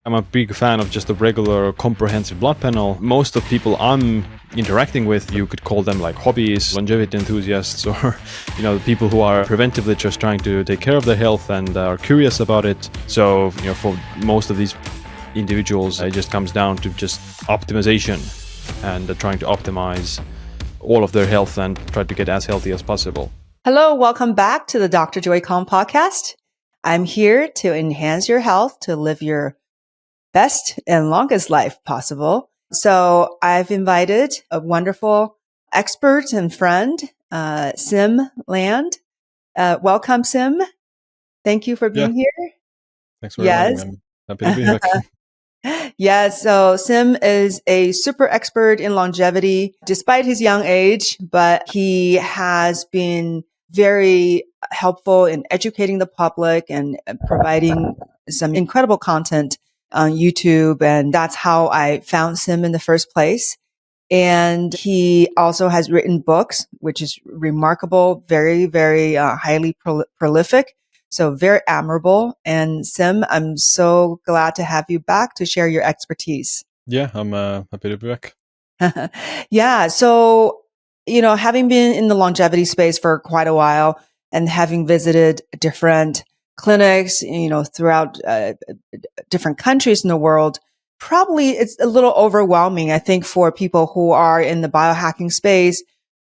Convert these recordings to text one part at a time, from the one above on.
I'm a big fan of just a regular comprehensive blood panel. Most of people I'm interacting with, you could call them like hobbies, longevity enthusiasts, or the people who are preventively just trying to take care of their health and are curious about it. So for most of these individuals, it just comes down to just optimization and trying to optimize all of their health and try to get as healthy as possible. Hello, welcome back to the Dr. Joy Calm podcast. I'm here to enhance your health, to live your best and longest life possible. So I've invited a wonderful expert and friend, Siim Land. Welcome, Siim. Thank you for being here. Thanks for inviting Yes. me. I'm happy to be back. Yes. So Siim is a super expert in longevity, despite his young age, but he has been very helpful in educating the public and providing some incredible content on YouTube. And that's how I found Siim in the first place. And he also has written books, which is remarkable, very, very highly prolific. So very admirable. And Siim, I'm so glad to have you back to share your expertise. Yeah, I'm happy to be back. Yeah. So, having been in the longevity space for quite a while and having visited different clinics, throughout different countries in the world, probably it's a little overwhelming, I think, for people who are in the biohacking space,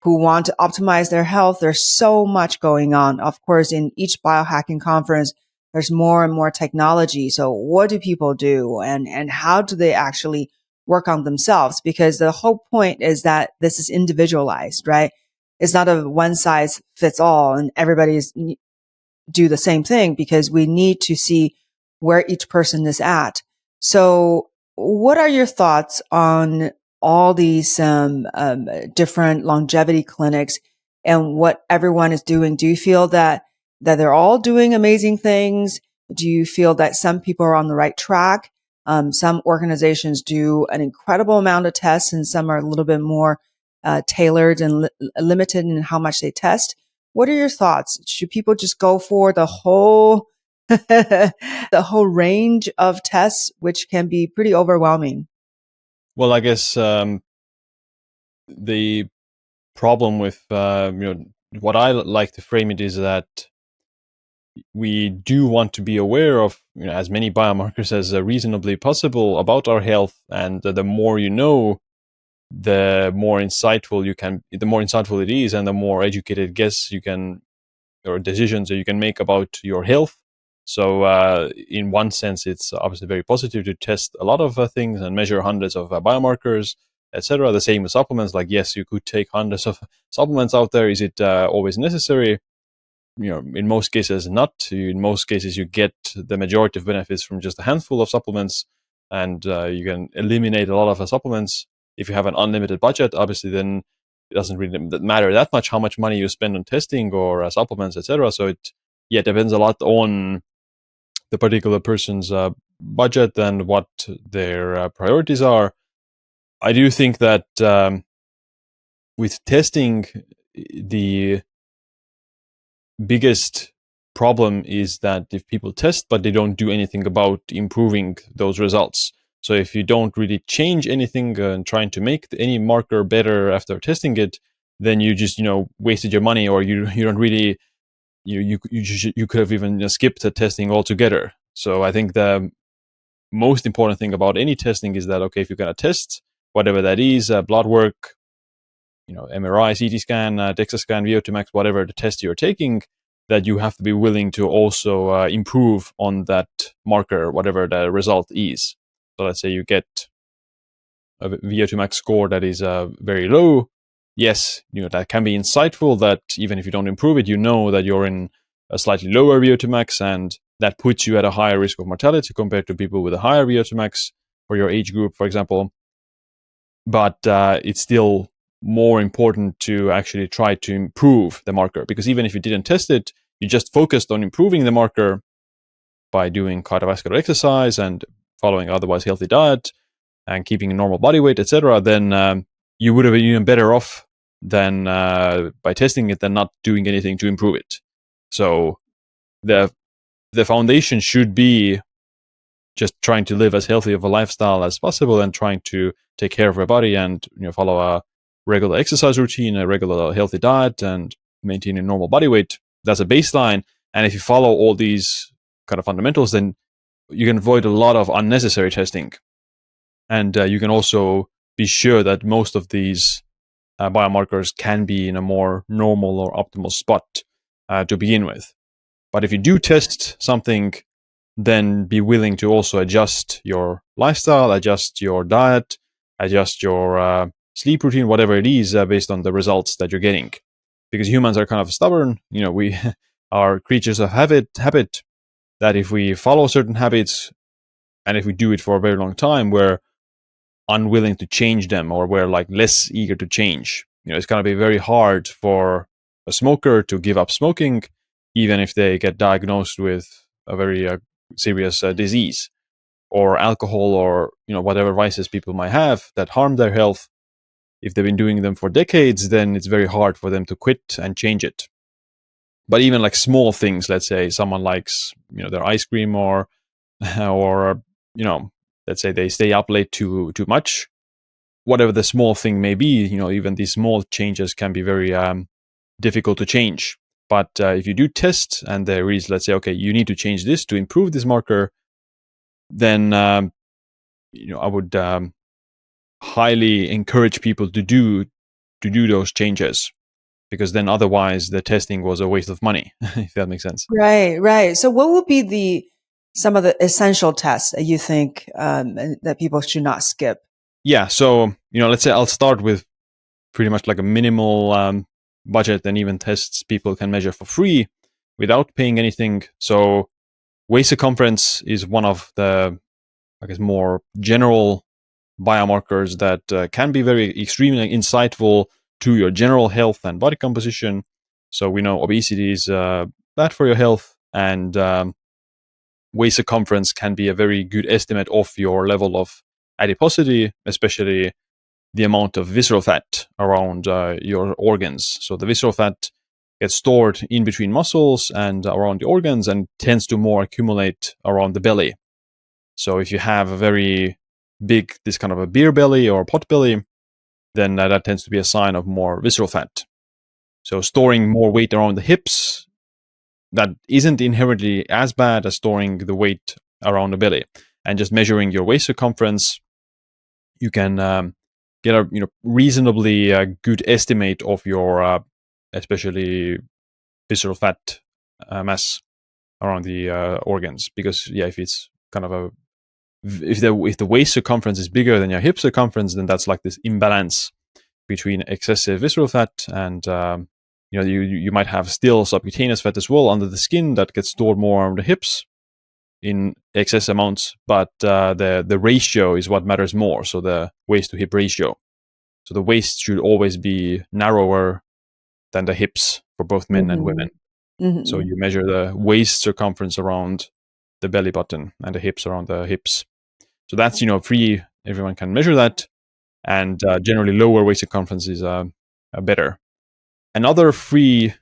who want to optimize their health. There's so much going on. Of course, in each biohacking conference, there's more and more technology. So what do people do and how do they actually work on themselves? Because the whole point is that this is individualized, right? It's not a one size fits all and everybody's do the same thing, because we need to see where each person is at. So what are your thoughts on all these different longevity clinics and what everyone is doing? Do you feel that they're all doing amazing things? Do you feel that some people are on the right track? Some organizations do an incredible amount of tests, and some are a little bit more tailored and limited in how much they test. What are your thoughts? Should people just go for the whole the whole range of tests, which can be pretty overwhelming? Well, I guess the problem with what I like to frame it is that we do want to be aware of as many biomarkers as reasonably possible about our health, and the more you know, the more insightful it is, and the more educated guess you can or decisions that you can make about your health. So in one sense, it's obviously very positive to test a lot of things and measure hundreds of biomarkers, etc. The same with supplements. Like, yes, you could take hundreds of supplements out there. Is it always necessary? In most cases, not. In most cases, you get the majority of benefits from just a handful of supplements, and you can eliminate a lot of supplements. If you have an unlimited budget, obviously, then it doesn't really matter that much how much money you spend on testing or supplements, etc. So it depends a lot on the particular person's budget and what their priorities are. I do think that with testing, the biggest problem is that if people test but they don't do anything about improving those results. So if you don't really change anything and trying to make any marker better after testing it, then you just wasted your money, or you don't really you could have even skipped the testing altogether. So I think the most important thing about any testing is that, okay, if you're going to test whatever that is, blood work, MRI, CT scan, DEXA scan, VO2 Max, whatever the test you're taking, that you have to be willing to also improve on that marker, whatever the result is. So let's say you get a VO2 Max score that is very low. Yes, that can be insightful, that even if you don't improve it, that you're in a slightly lower VO2 Max, and that puts you at a higher risk of mortality compared to people with a higher VO2 Max for your age group, for example. But it's still more important to actually try to improve the marker, because even if you didn't test it, you just focused on improving the marker by doing cardiovascular exercise and following otherwise healthy diet and keeping a normal body weight, etc., then you would have been even better off than by testing it than not doing anything to improve it. So the foundation should be just trying to live as healthy of a lifestyle as possible and trying to take care of your body and follow a regular exercise routine, a regular healthy diet, and maintain a normal body weight. That's a baseline. And if you follow all these kind of fundamentals, then you can avoid a lot of unnecessary testing. And you can also be sure that most of these biomarkers can be in a more normal or optimal spot to begin with. But if you do test something, then be willing to also adjust your lifestyle, adjust your diet, adjust your sleep routine, whatever it is, based on the results that you're getting. Because humans are kind of stubborn. We are creatures of habit, that if we follow certain habits and if we do it for a very long time, we're unwilling to change them, or we're like less eager to change. It's going to be very hard for a smoker to give up smoking, even if they get diagnosed with a very serious disease, or alcohol, or whatever vices people might have that harm their health. If they've been doing them for decades, then it's very hard for them to quit and change it. But even like small things, let's say someone likes their ice cream, or let's say they stay up late too much, whatever the small thing may be, even these small changes can be very difficult to change. But if you do test and there is, let's say, okay, you need to change this to improve this marker, then I would highly encourage people to do those changes, because then otherwise the testing was a waste of money, if that makes sense. Right. So what would be some of the essential tests that you think that people should not skip? Yeah. So, let's say I'll start with pretty much like a minimal budget and even tests people can measure for free without paying anything. So waist circumference is one of the, I guess, more general biomarkers that can be very extremely insightful to your general health and body composition. So we know obesity is bad for your health, and waist circumference can be a very good estimate of your level of adiposity, especially the amount of visceral fat around your organs. So the visceral fat gets stored in between muscles and around the organs, and tends to more accumulate around the belly. So if you have a very big, this kind of a beer belly or pot belly, then that tends to be a sign of more visceral fat. So storing more weight around the hips, that isn't inherently as bad as storing the weight around the belly. And just measuring your waist circumference, you can get a reasonably good estimate of your especially visceral fat mass around the organs. Because if it's kind of a if the waist circumference is bigger than your hip circumference, then that's like this imbalance between excessive visceral fat and you might have still subcutaneous fat as well under the skin that gets stored more on the hips in excess amounts, but the ratio is what matters more. So the waist to hip ratio. So the waist should always be narrower than the hips for both men and women. Mm-hmm. So you measure the waist circumference around the belly button and the hips around the hips. So that's free. Everyone can measure that, and generally lower waist circumference is better. Another free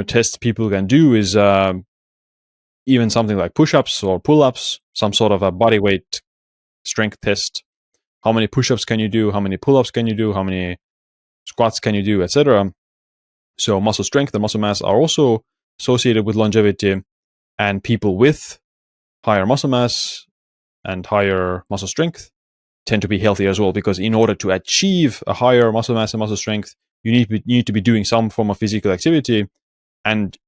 test people can do is even something like push-ups or pull-ups, some sort of a body weight strength test. How many push-ups can you do? How many pull-ups can you do? How many squats can you do, etc. So muscle strength and muscle mass are also associated with longevity, and people with higher muscle mass and higher muscle strength tend to be healthier as well, because in order to achieve a higher muscle mass and muscle strength, you need to be doing some form of physical activity, and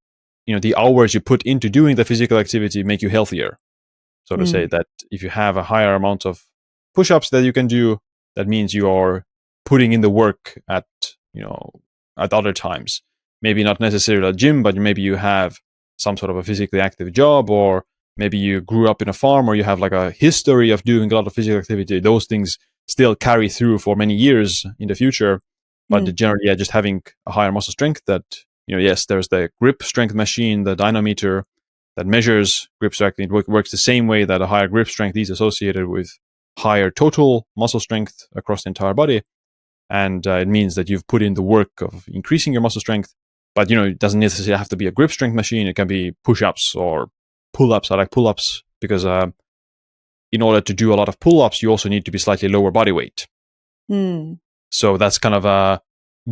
the hours you put into doing the physical activity make you healthier. So to say that if you have a higher amount of push-ups that you can do, that means you are putting in the work at other times. Maybe not necessarily a gym, but maybe you have some sort of a physically active job, or maybe you grew up in a farm, or you have like a history of doing a lot of physical activity. Those things still carry through for many years in the future. But generally, just having a higher muscle strength, that yes, there's the grip strength machine, the dynamometer, that measures grip strength. It works the same way that a higher grip strength is associated with higher total muscle strength across the entire body. And it means that you've put in the work of increasing your muscle strength. But it doesn't necessarily have to be a grip strength machine. It can be push-ups or pull-ups. I like pull-ups because in order to do a lot of pull-ups, you also need to be slightly lower body weight. Mm. So that's kind of a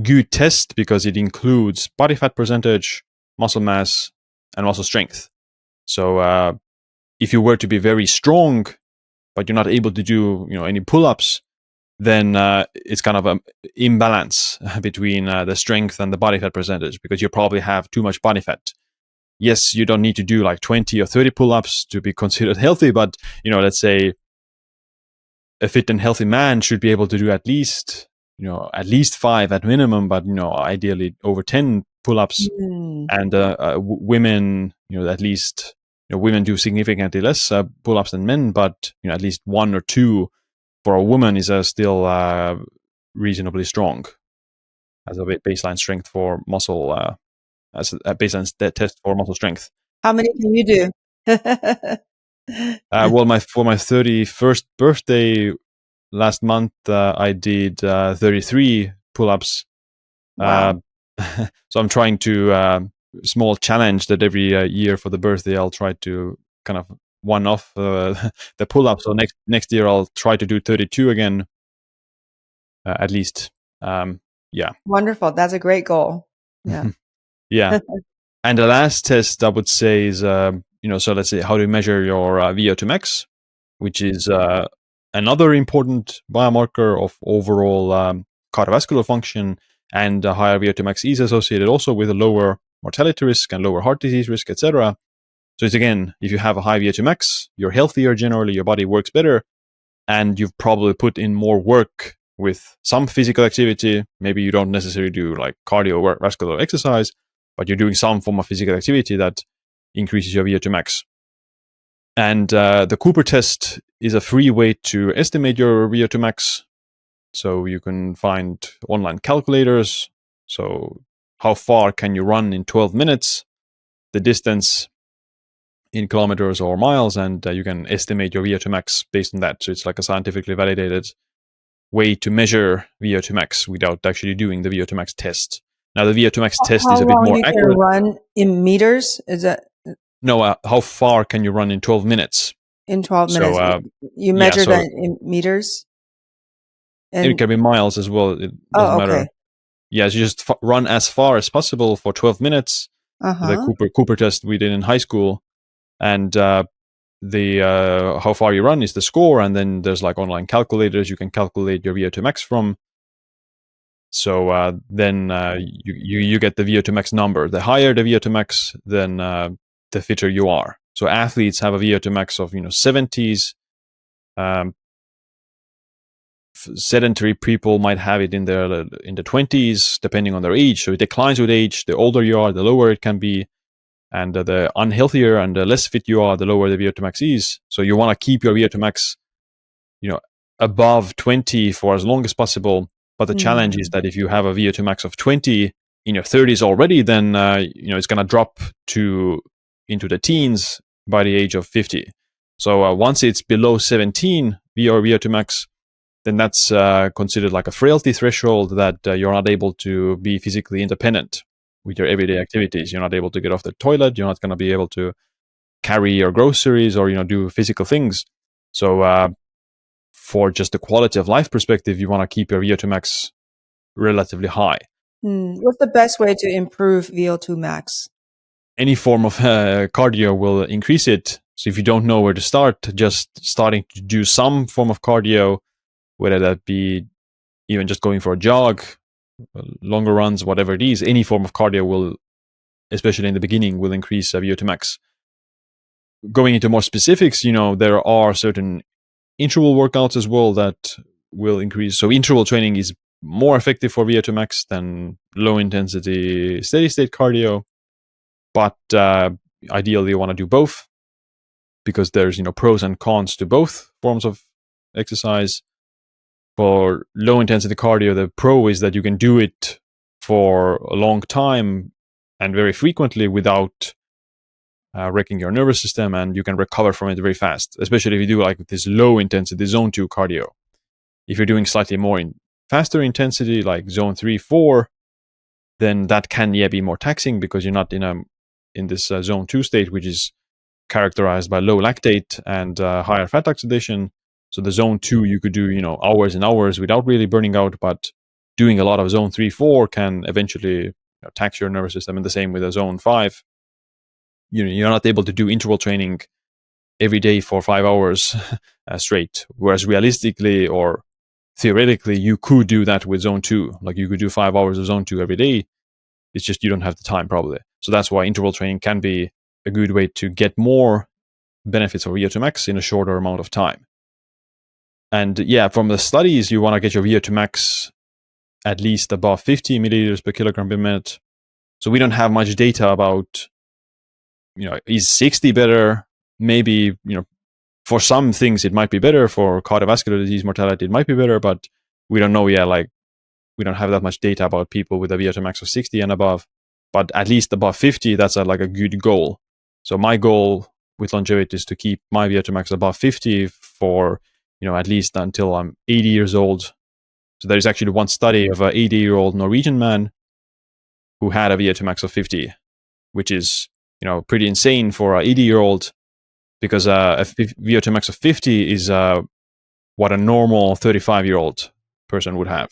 good test because it includes body fat percentage, muscle mass, and muscle strength. So if you were to be very strong, but you're not able to do any pull-ups, then it's kind of an imbalance between the strength and the body fat percentage, because you probably have too much body fat. Yes, you don't need to do like 20 or 30 pull-ups to be considered healthy, but let's say a fit and healthy man should be able to do at least 5 at minimum, but ideally over 10 pull-ups. Mm. And women, at least women do significantly less pull-ups than men, but at least 1 or 2 for a woman is still reasonably strong as a baseline strength for muscle, as a baseline test for muscle strength. How many can you do? Well, for my 31st birthday last month, I did 33 pull-ups. Wow. So I'm trying to small challenge that every year for the birthday I'll try to kind of one off the pull-up. So next year I'll try to do 32 again, at least. Yeah. Wonderful. That's a great goal. Yeah. Yeah. And the last test I would say is, so let's say how to measure your VO2 max, which is another important biomarker of overall cardiovascular function. And higher VO2 max is associated also with a lower mortality risk and lower heart disease risk, etc. So it's, again, if you have a high VO2 max, you're healthier generally, your body works better, and you've probably put in more work with some physical activity. Maybe you don't necessarily do like cardiovascular exercise, but you're doing some form of physical activity that increases your VO2 max. And the Cooper test is a free way to estimate your VO2 max. So you can find online calculators. So how far can you run in 12 minutes, the distance in kilometers or miles, and you can estimate your VO2 max based on that. So it's like a scientifically validated way to measure VO2 max without actually doing the VO2 max test. Now, the VO2 max test How is a bit long more you can accurate. run in meters? Is that No, how far can you run in 12 minutes? in 12 minutes? So, You yeah, measure so that in meters? it And can be miles as well. It doesn't oh, matter. okay. Yeah, so you just run as far as possible for 12 minutes. The Uh-huh. Cooper test we did in high school. And the how far you run is the score, and then there's like online calculators you can calculate your VO2 max from. So then you get the VO2 max number. The higher the VO2 max, then the fitter you are. So athletes have a VO2 max of 70s. Sedentary people might have it in the 20s, depending on their age. So it declines with age. The older you are, the lower it can be. And the unhealthier and the less fit you are, the lower the VO2 max is. So you want to keep your VO2 max, above 20 for as long as possible. But the challenge is Mm. that if you have a VO2 max of 20 in your 30s already, then it's going to drop into the teens by the age of 50. So once it's below 17 VO2 max, then that's considered like a frailty threshold that you're not able to be physically independent with your everyday activities. You're not able to get off the toilet. You're not going to be able to carry your groceries or do physical things. So for just the quality of life perspective, you want to keep your VO2 max relatively high. What's the best way to improve VO2 max? Any form of cardio will increase it. So if you don't know where to start, just starting to do some form of cardio, whether that be even just going for a jog, longer runs, whatever it is, any form of cardio will, especially in the beginning, will increase VO2 max. Going into more specifics, there are certain interval workouts as well that will increase. So interval training is more effective for VO2 max than low intensity steady state cardio. But ideally you want to do both, because there's pros and cons to both forms of exercise. For low intensity cardio, the pro is that you can do it for a long time and very frequently without wrecking your nervous system, and you can recover from it very fast, especially if you do like this low intensity zone 2 cardio. If you're doing slightly more faster intensity, like zone 3, 4, then that can be more taxing, because you're not in this zone 2 state, which is characterized by low lactate and higher fat oxidation. So the zone 2 you could do, hours and hours without really burning out, but doing a lot of zone 3, 4 can eventually tax your nervous system. And the same with a zone 5. You're not able to do interval training every day for 5 hours straight. Whereas realistically or theoretically, you could do that with zone 2. Like you could do 5 hours of zone 2 every day. It's just you don't have the time probably. So that's why interval training can be a good way to get more benefits of VO2 max in a shorter amount of time. And yeah, from the studies, you want to get your VO2 max at least above 50 milliliters per kilogram per minute. So we don't have much data about, is 60 better? Maybe, for some things it might be better. For cardiovascular disease mortality, it might be better, but we don't know yet. Like, we don't have that much data about people with a VO2 max of 60 and above, but at least above 50, that's like a good goal. So my goal with longevity is to keep my VO2 max above 50 for, at least until I'm 80 years old. So there's actually one study of an 80-year-old Norwegian man who had a VO2 max of 50, which is, pretty insane for an 80-year-old, because a VO2 max of 50 is what a normal 35-year-old person would have,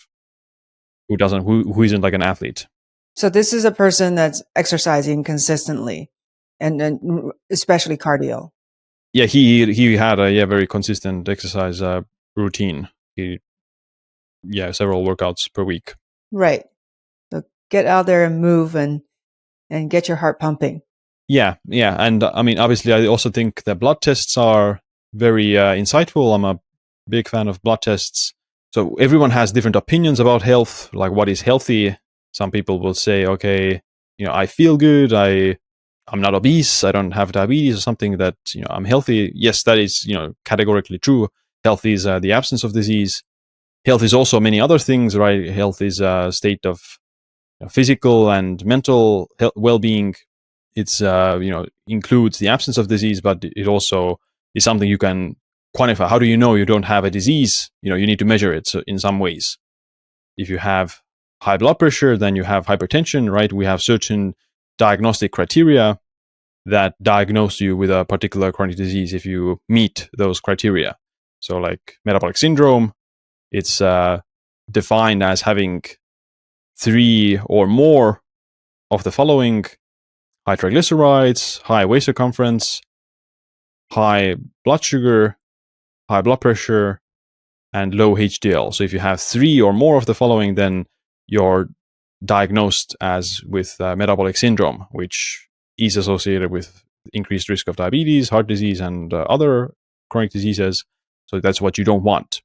who isn't like an athlete. So this is a person that's exercising consistently, and especially cardio. Yeah, he had a very consistent exercise routine. Several workouts per week. Right. So get out there and move and get your heart pumping. Yeah. And I mean, obviously, I also think that blood tests are very insightful. I'm a big fan of blood tests. So everyone has different opinions about health, like what is healthy. Some people will say, okay, I feel good. I'm not obese. I don't have diabetes or something, that, I'm healthy. Yes, that is, categorically true. Health is the absence of disease. Health is also many other things, right? Health is a state of physical and mental well-being. It's includes the absence of disease, but it also is something you can quantify. How do you know you don't have a disease? You need to measure it in some ways. If you have high blood pressure, then you have hypertension, right? We have certain diagnostic criteria that diagnose you with a particular chronic disease if you meet those criteria. So like metabolic syndrome, it's defined as having 3 or more of the following: high triglycerides, high waist circumference, high blood sugar, high blood pressure, and low HDL. So if you have 3 or more of the following, then you're diagnosed as with metabolic syndrome, which is associated with increased risk of diabetes, heart disease, and other chronic diseases. So that's what you don't want.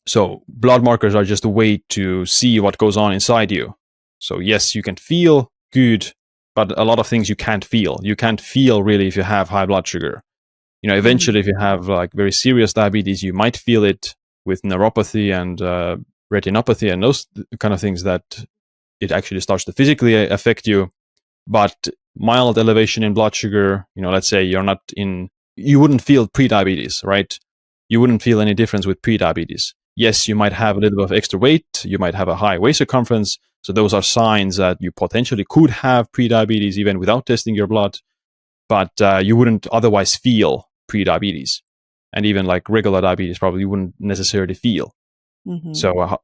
So blood markers are just a way to see what goes on inside you. So yes, you can feel good, but a lot of things you can't feel. You can't feel really if you have high blood sugar. Eventually, if you have like very serious diabetes, you might feel it with neuropathy and retinopathy and those kind of things, that it actually starts to physically affect you. But mild elevation in blood sugar, let's say you wouldn't feel pre-diabetes, right? You wouldn't feel any difference with pre-diabetes. Yes, you might have a little bit of extra weight. You might have a high waist circumference. So those are signs that you potentially could have pre-diabetes even without testing your blood. But you wouldn't otherwise feel pre-diabetes. And even like regular diabetes probably you wouldn't necessarily feel. Mm-hmm. So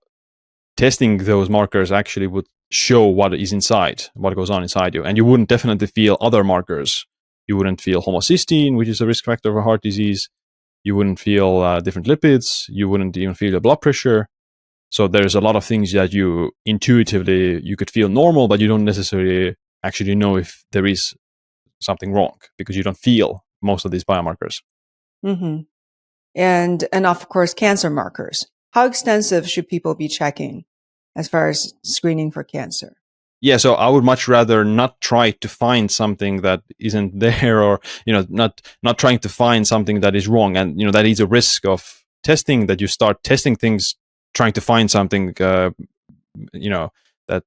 testing those markers actually would show what is inside, what goes on inside you. And you wouldn't definitely feel other markers. You wouldn't feel homocysteine, which is a risk factor for heart disease. You wouldn't feel different lipids. You wouldn't even feel your blood pressure. So there's a lot of things that you intuitively, you could feel normal, but you don't necessarily actually know if there is something wrong because you don't feel most of these biomarkers. Mm-hmm. And of course, cancer markers. How extensive should people be checking as far as screening for cancer? Yeah, so I would much rather not try to find something that isn't there, or not trying to find something that is wrong, and that is a risk of testing, that you start testing things trying to find something that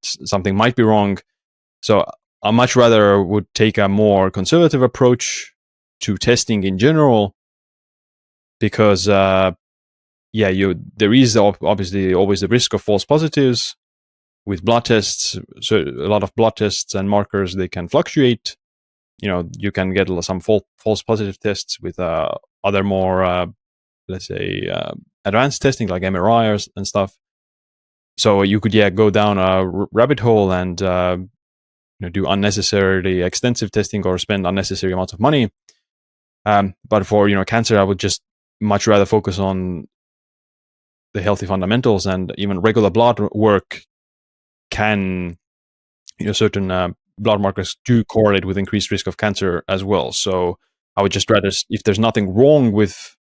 something might be wrong. So I much rather would take a more conservative approach to testing in general, because there is obviously always the risk of false positives with blood tests. So a lot of blood tests and markers, they can fluctuate. you can get some false positive tests with other more, let's say, advanced testing like MRI and stuff. So you could go down a rabbit hole and do unnecessarily extensive testing or spend unnecessary amounts of money. But for cancer, I would just much rather focus on the healthy fundamentals, and even regular blood work can, certain blood markers do correlate with increased risk of cancer as well. So I would just rather, if there's nothing wrong with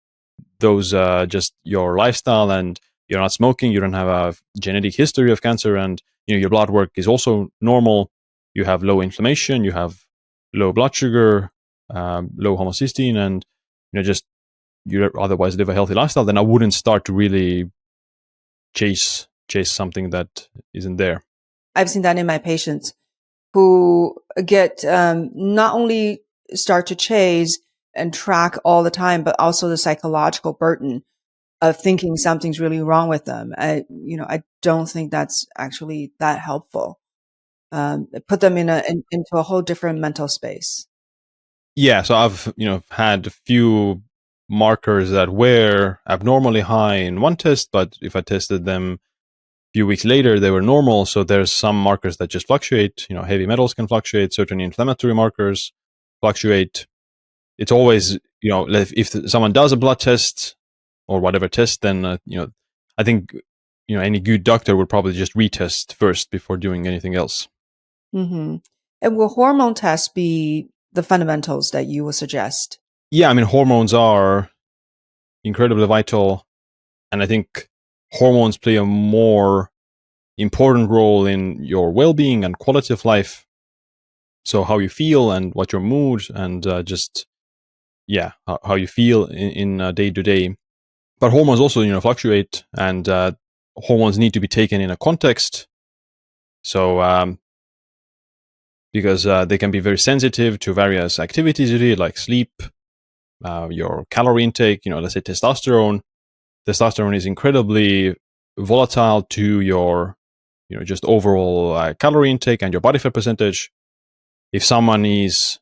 those, just your lifestyle, and you're not smoking, you don't have a genetic history of cancer, and your blood work is also normal, you have low inflammation, you have low blood sugar, low homocysteine, and just you otherwise live a healthy lifestyle, then I wouldn't start to really chase something that isn't there. I've seen that in my patients who get not only start to chase and track all the time, but also the psychological burden of thinking something's really wrong with them. I don't think that's actually that helpful. It put them into a whole different mental space. Yeah, so I've had a few markers that were abnormally high in one test, but if I tested them a few weeks later, they were normal. So there's some markers that just fluctuate. Heavy metals can fluctuate. Certain inflammatory markers fluctuate. It's always, if someone does a blood test or whatever test, then I think any good doctor would probably just retest first before doing anything else. Mm-hmm. And will hormone tests be the fundamentals that you would suggest? Yeah, I mean, hormones are incredibly vital, and I think hormones play a more important role in your well-being and quality of life. So how you feel and what your mood and just how you feel in day to day. But hormones also fluctuate, and hormones need to be taken in a context. So because they can be very sensitive to various activities you do, like sleep, your calorie intake. Let's say testosterone. Testosterone is incredibly volatile to your just overall calorie intake and your body fat percentage. If someone is,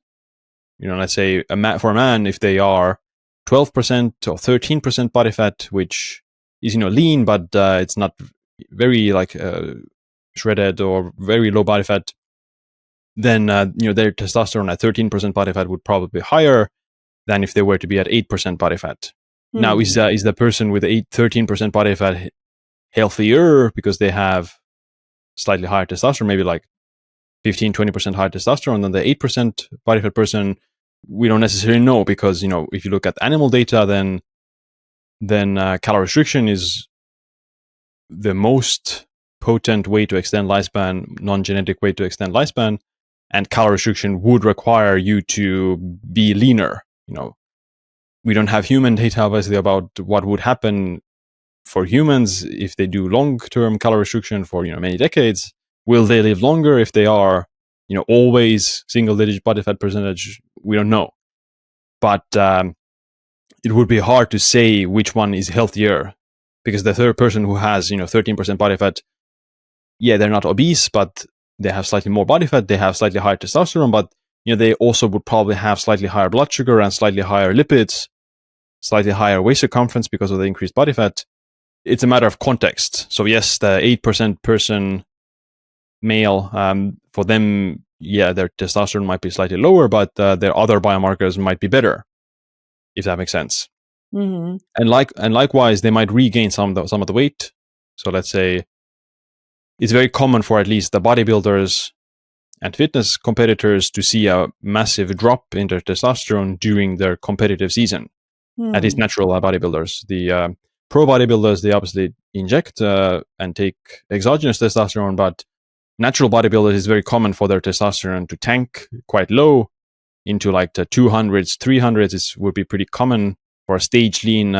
let's say for a man, if they are 12% or 13% body fat, which is lean, but it's not very like shredded or very low body fat, then their testosterone at 13% body fat would probably be higher than if they were to be at 8% body fat. Now, is the person with 13% body fat healthier because they have slightly higher testosterone, maybe like 15-20% higher testosterone than the 8% body fat person? We don't necessarily know, because if you look at animal data, then calorie restriction is the most potent way to extend lifespan, non-genetic way to extend lifespan, and calorie restriction would require you to be leaner. We don't have human data obviously about what would happen for humans if they do long-term calorie restriction for many decades. Will they live longer if they are always single-digit body fat percentage? We don't know, but it would be hard to say which one is healthier, because the third person who has 13% body fat, they're not obese, but they have slightly more body fat, they have slightly higher testosterone, but they also would probably have slightly higher blood sugar and slightly higher lipids, slightly higher waist circumference because of the increased body fat. It's a matter of context. So yes, the 8% person male, for them, their testosterone might be slightly lower, but their other biomarkers might be better, if that makes sense. Mm-hmm. And likewise, they might regain some of the weight. So let's say it's very common for at least the bodybuilders and fitness competitors to see a massive drop in their testosterone during their competitive season. At least natural bodybuilders. The pro bodybuilders, they obviously inject and take exogenous testosterone, but natural bodybuilders, is very common for their testosterone to tank quite low into like the 200s, 300s. It would be pretty common for a stage lean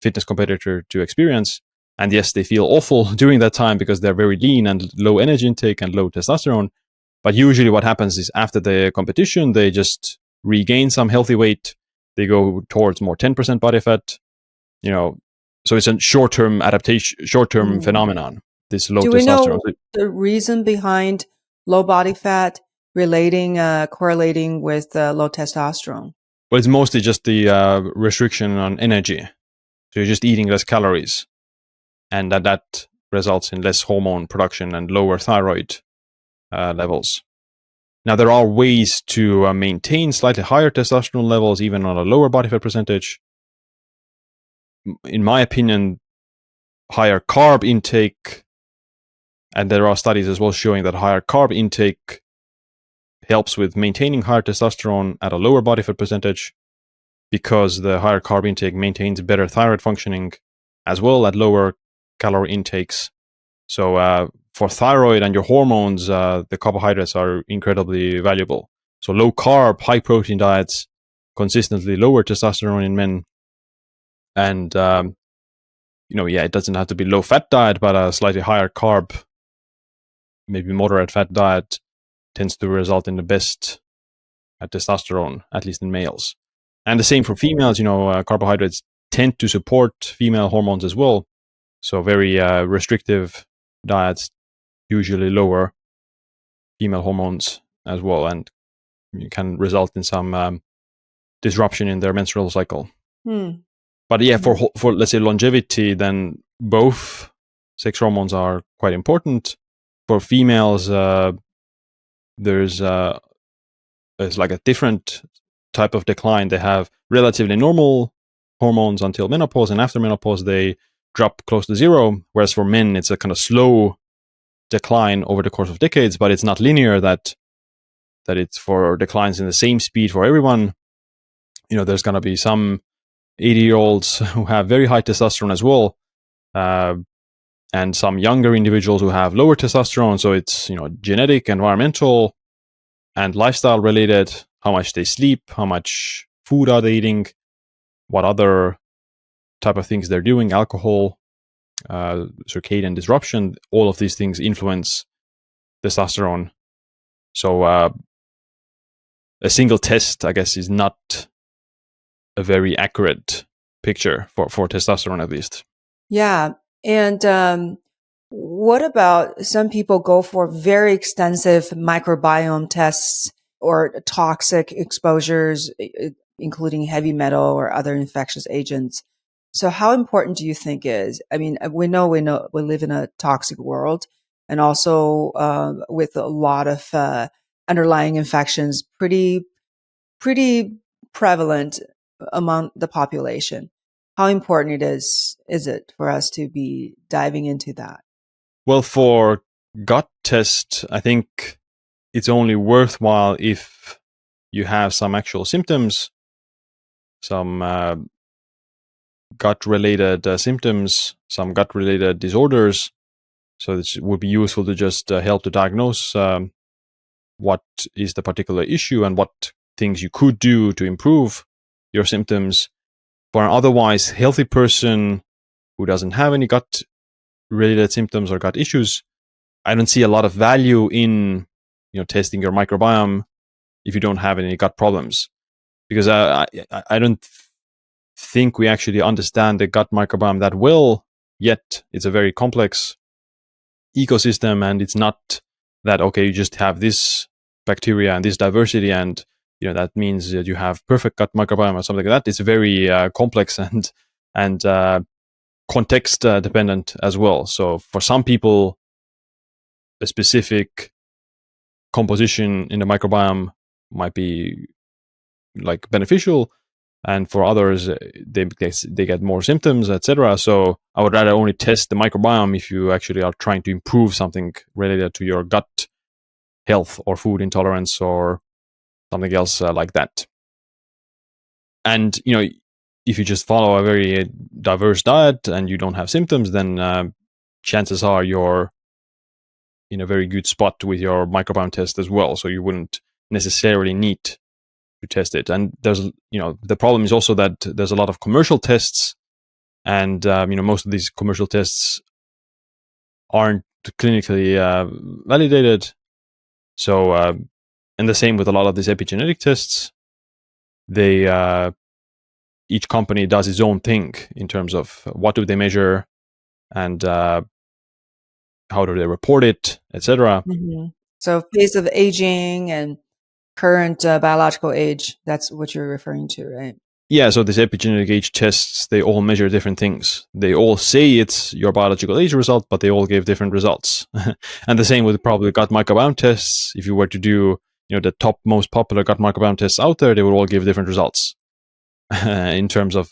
fitness competitor to experience. And yes, they feel awful during that time because they're very lean and low energy intake and low testosterone. But usually what happens is after the competition, they just regain some healthy weight. They go towards more 10% body fat, so it's a short-term adaptation, short-term phenomenon, this low Do we testosterone. know the reason behind low body fat correlating with low testosterone? Well, it's mostly just the restriction on energy. So you're just eating less calories, and that results in less hormone production and lower thyroid levels. Now, there are ways to maintain slightly higher testosterone levels, even on a lower body fat percentage. In my opinion, higher carb intake, and there are studies as well showing that higher carb intake helps with maintaining higher testosterone at a lower body fat percentage, because the higher carb intake maintains better thyroid functioning as well at lower calorie intakes. So for thyroid and your hormones, the carbohydrates are incredibly valuable. So low carb, high protein diets consistently lower testosterone in men. And, it doesn't have to be low fat diet, but a slightly higher carb, maybe moderate fat diet tends to result in the best testosterone, at least in males. And the same for females, carbohydrates tend to support female hormones as well. So very restrictive diets usually lower female hormones as well, and it can result in some disruption in their menstrual cycle. But yeah, for let's say longevity, then both sex hormones are quite important. For females, there's like a different type of decline. They have relatively normal hormones until menopause, and after menopause they drop close to zero. Whereas for men, it's a kind of slow decline over the course of decades, but it's not linear. That it's for declines in the same speed for everyone. There's going to be some 80-year-olds who have very high testosterone as well, and some younger individuals who have lower testosterone. So it's genetic, environmental, and lifestyle related. How much they sleep, how much food are they eating, what other type of things they're doing, alcohol, circadian disruption. All of these things influence testosterone. So a single test, I guess, is not a very accurate picture for testosterone, at least. Yeah. And what about some people go for very extensive microbiome tests or toxic exposures, including heavy metal or other infectious agents? So how important do you think is? I mean, we know we live in a toxic world, and also with a lot of underlying infections, pretty prevalent among the population. How important is it for us to be diving into that? Well, for gut test, I think it's only worthwhile if you have some actual symptoms, some gut-related symptoms, some gut-related disorders. So it would be useful to just help to diagnose what is the particular issue and what things you could do to improve your symptoms. For an otherwise healthy person who doesn't have any gut-related symptoms or gut issues, I don't see a lot of value in testing your microbiome if you don't have any gut problems, because I don't think we actually understand the gut microbiome that well yet. It's a very complex ecosystem, and it's not that okay, you just have this bacteria and this diversity, and that means that you have perfect gut microbiome or something like that. It's very complex and context dependent as well. So for some people, a specific composition in the microbiome might be like beneficial, and for others they get more symptoms, etc. So I would rather only test the microbiome if you actually are trying to improve something related to your gut health or food intolerance or something else like that. And if you just follow a very diverse diet and you don't have symptoms, then chances are you're in a very good spot with your microbiome test as well. So you wouldn't necessarily need to test it. And there's the problem is also that there's a lot of commercial tests, and most of these commercial tests aren't clinically validated. So and the same with a lot of these epigenetic tests. They each company does its own thing in terms of what do they measure and how do they report it, etc. Mm-hmm. So phase of aging and current biological age, that's what you're referring to, right? Yeah, so these epigenetic age tests, they all measure different things. They all say it's your biological age result, but they all give different results. And the same with probably gut microbiome tests. If you were to do, the top most popular gut microbiome tests out there, they would all give different results in terms of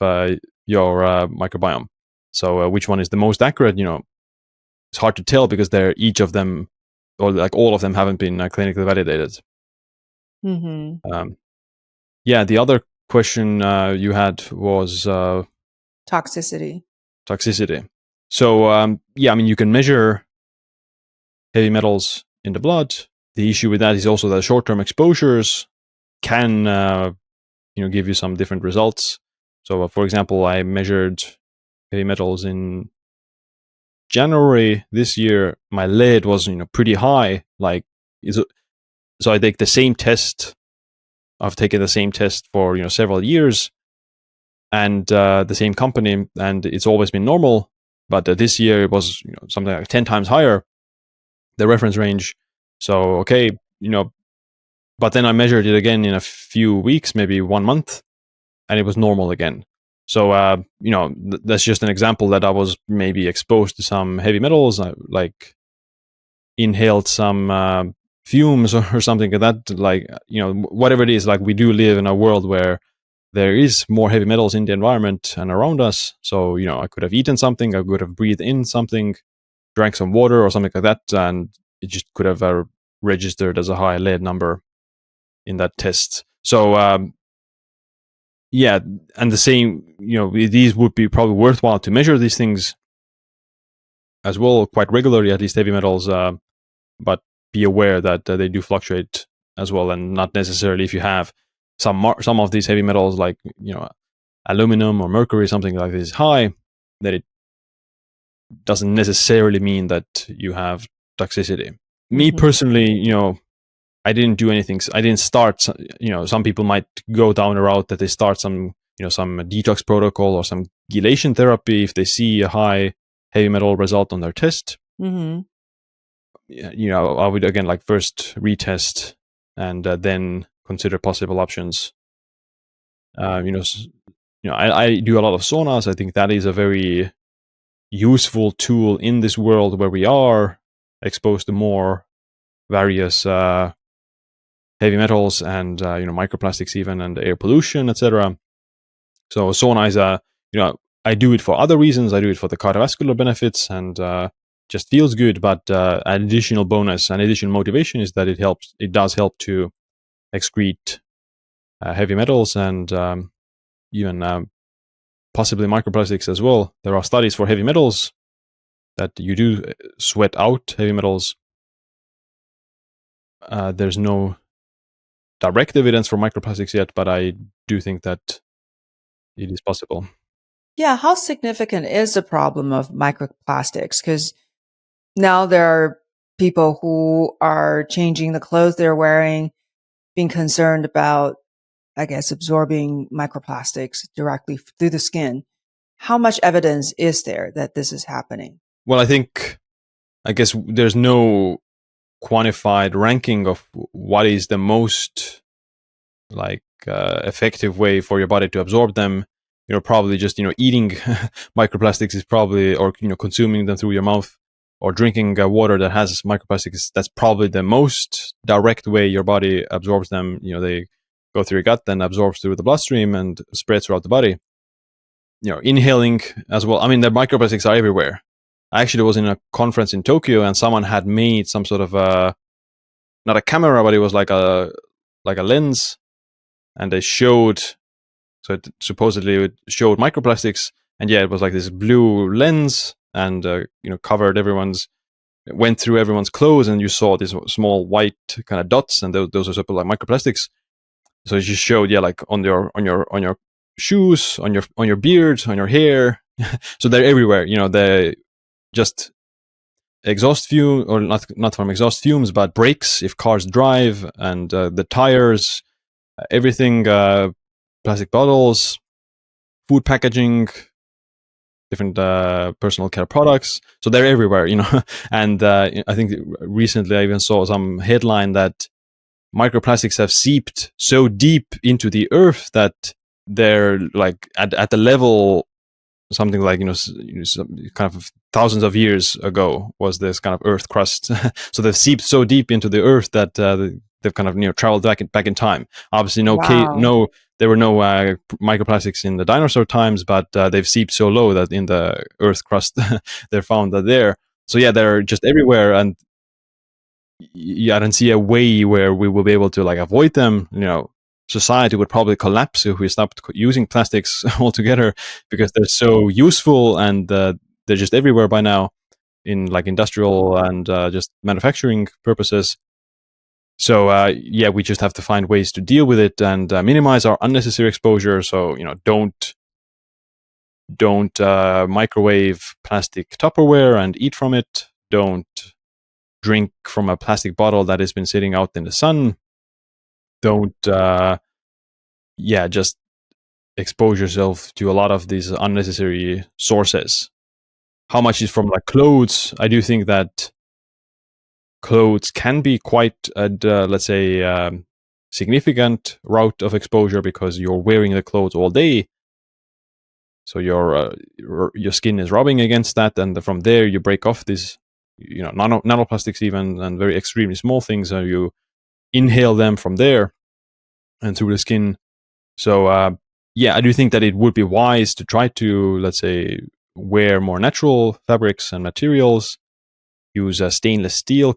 your microbiome. So which one is the most accurate? It's hard to tell because they're each of them, or like all of them, haven't been clinically validated. Mm-hmm. Yeah, the other question you had was Toxicity. toxicity. So yeah, I mean, you can measure heavy metals in the blood. The issue with that is also that short-term exposures can give you some different results. So for example, I measured heavy metals in January this year. My lead was pretty high. So I take the same test. I've taken the same test for several years, and the same company, and it's always been normal. But this year it was something like 10 times higher, the reference range. So okay, but then I measured it again in a few weeks, maybe 1 month, and it was normal again. So that's just an example that I was maybe exposed to some heavy metals, like inhaled some fumes or something like that. Like whatever it is, like we do live in a world where there is more heavy metals in the environment and around us. So I could have eaten something, I could have breathed in something, drank some water or something like that, and it just could have registered as a high lead number in that test. So yeah, and the same, these would be probably worthwhile to measure these things as well, quite regularly, at least heavy metals, but be aware that they do fluctuate as well, and not necessarily if you have some of these heavy metals like aluminum or mercury, something like this high, that it doesn't necessarily mean that you have toxicity. Me personally, I didn't do anything. I didn't start. Some people might go down a route that they start some detox protocol or some chelation therapy if they see a high heavy metal result on their test. Mm-hmm. I would again like first retest and then consider possible options. I do a lot of saunas. I think that is a very useful tool in this world where we are exposed to more various heavy metals and microplastics even, and air pollution, etc. So sauna is I do it for other reasons. I do it for the cardiovascular benefits and just feels good. But an additional bonus, an additional motivation is that it does help to excrete heavy metals and even possibly microplastics as well. There are studies for heavy metals that you do sweat out heavy metals. There's no direct evidence for microplastics yet, but I do think that it is possible. Yeah, how significant is the problem of microplastics? Because now there are people who are changing the clothes they're wearing, being concerned about, I guess, absorbing microplastics directly through the skin. How much evidence is there that this is happening? Well, I guess there's no quantified ranking of what is the most effective way for your body to absorb them. Probably just eating microplastics is probably, or consuming them through your mouth, or drinking water that has microplastics. That's probably the most direct way your body absorbs them. They go through your gut, then absorbs through the bloodstream and spread throughout the body. Inhaling as well. I mean, the microplastics are everywhere. I actually was in a conference in Tokyo, and someone had made some sort of not a camera, but it was like a lens, and they showed. So it supposedly showed microplastics, and yeah, it was like this blue lens, and went through everyone's clothes, and you saw these small white kind of dots, and those are supposed like microplastics. So it just showed, yeah, like on your shoes, on your beard, on your hair. So they're everywhere. They just exhaust fume, or not from exhaust fumes, but brakes if cars drive, and the tires, everything, plastic bottles, food packaging, different personal care products. So they're everywhere, And I think recently I even saw some headline that microplastics have seeped so deep into the earth that they're like at the level, something like some kind of thousands of years ago was this kind of earth crust. So they've seeped so deep into the earth that they've kind of traveled back in time. Obviously Wow. there were no microplastics in the dinosaur times, but they've seeped so low that in the earth crust they're found that there. So yeah, they're just everywhere, and yeah, I don't see a way where we will be able to like avoid them. Society would probably collapse if we stopped using plastics altogether, because they're so useful, and they're just everywhere by now in like industrial and just manufacturing purposes. So yeah, we just have to find ways to deal with it and minimize our unnecessary exposure. So don't microwave plastic Tupperware and eat from it. Don't drink from a plastic bottle that has been sitting out in the sun. Don't just expose yourself to a lot of these unnecessary sources. How much is from like clothes? I do think that clothes can be quite let's say significant route of exposure, because you're wearing the clothes all day, so your skin is rubbing against that, and from there you break off these nanoplastics even, and very extremely small things, so you inhale them from there and through the skin. So yeah, I do think that it would be wise to try to, let's say, wear more natural fabrics and materials, use stainless steel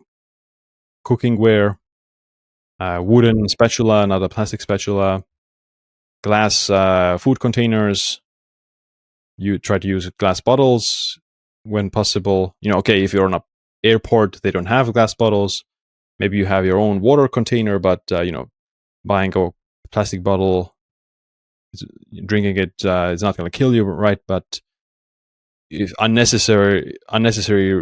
cooking ware, wooden spatula, another plastic spatula, glass food containers. You try to use glass bottles when possible. Okay, if you're on an airport, they don't have glass bottles. Maybe you have your own water container, but buying a plastic bottle, drinking it is not going to kill you, right? But if unnecessary